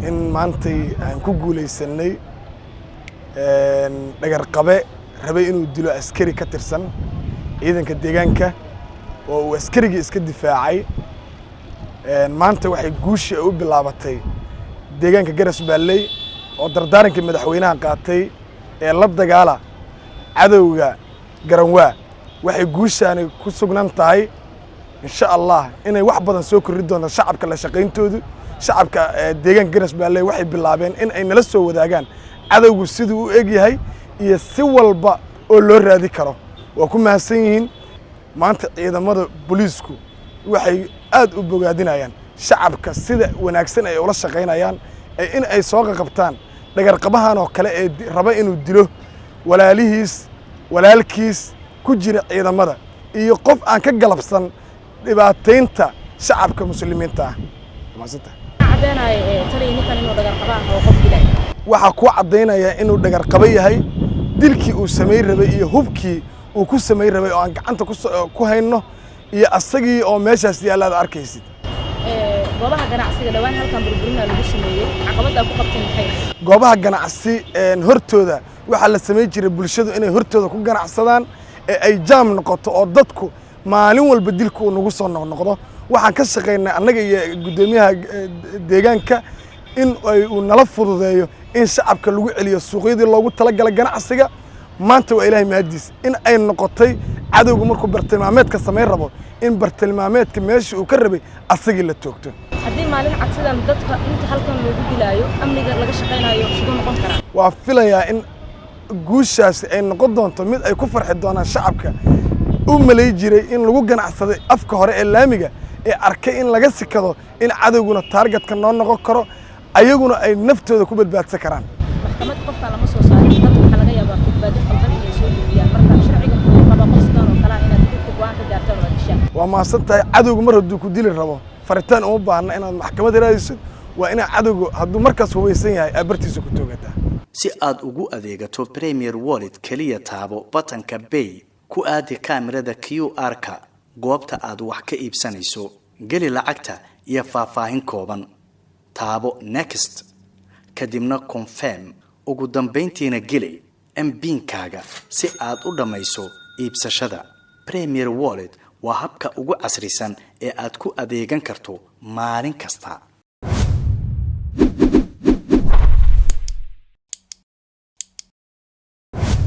in maantay aan ku guuleysanay dhagar qabe rabay inuu dilo askari ka tirsan ciidanka deegaanka oo uu askarigii iska difaacay maanta waxay guushi u bilaabatay deegaanka Garas Baalley oo dardaarankii madaxweynaha qaatay ee la dagaala cadawga Garanwaa waxay guushaani ku sugnaan tahay insha Allah inay wax badan soo kordhi doonto shacabka la shaqeyntoodu shacabka deegaanka Garas Baalley waxay bilaabeen in ay nala soo wadaagaan cadawgu siduu u eg yahay iyo si walba oo loo raadi karo waa ku mahadsan yihiin maanta ciidamada booliisku waxay aad u bogaadinayaan shacabka sida wanaagsan ay ula shaqeynayaan in ay soo qabtaan dhagar qabahan oo kale ee raba inuu dilo walaalkiis ku jira ciidamada iyo qof aan ka galabsan dhibaateynta shacabka muslimiinta ah maasanta cadeynay taliye ninkan inuu dhagar qabaa oo qof dilay waxa ku cadeynaya inuu dhagar qaba yahay dilkii uu sameey rabay iyo hubkii uu ku sameey rabay oo aan gacanta ku hayno iyo asagii oo meeshaas yaalaad arkaysid goobaha ganacsiga dhawaan halkan burburina lagu sameeyay caqabada ku qabtay maxay goobaha ganacsi hortooda waxa la sameey jiray bulshadu inay hortooda ku ganacsadaan ee ay jaam noqoto oo dadku maalin walba dilku nagu soo noqdo waxaan ka shaqeynaa annaga iyo gudoomiyaha deegaanka in ay uu nala fududeeyo in shacabka lagu celiyo suuqyadii loogu talagalay ganacsiga maanta waa ilaahay mahadiis in ay noqotay cadawga markuu bartilmaameedka sameyn rabo in bartilmaameedka meesha uu ka rabay asagii la toogto haddii maalin cagsidan dadka inta halkan loogu dilaayo amniga laga shaqeynayo sidoo noqon kara waa filayaa in guushaas ay noqon doonto mid ay ku farxi doonaan shacabka u malay jiray in lagu ganacsaday afka hore ee laamiga ee arkay in laga sikado in cadawguna targetka noo noqon karo ayaguna ay naftooda ku badbaadsan karaan maxkamad qofka lama soo saarin dadka waxa laga yaabaa badbaadi qaldan inay soo dhigiyaan marka sharciga qaba qofkan oo kala inaad ku go'aan ka gaartaan waa dishaan waa maasantahay cadawgu mar hadduu ku dili rabo faritaan uma baahna inaad maxkamad raadiso waa in cadawgu hadduu markaas hubeysan yahay abartiisa ku toogataa si aad ugu adeegato Premier Wallet kaliya taabo batanka Pay ku aadi kaamirada QR-ka goobta aad wax ka iibsanayso gali lacagta iyo faahfaahin kooban taabo Next kadibna Confirm ugu dambeyntiina gali MPin-kaaga si aad u dhamayso iibsashada Premier Wallet waa habka ugu casrisan ee aad ku adeegan karto maalin kasta.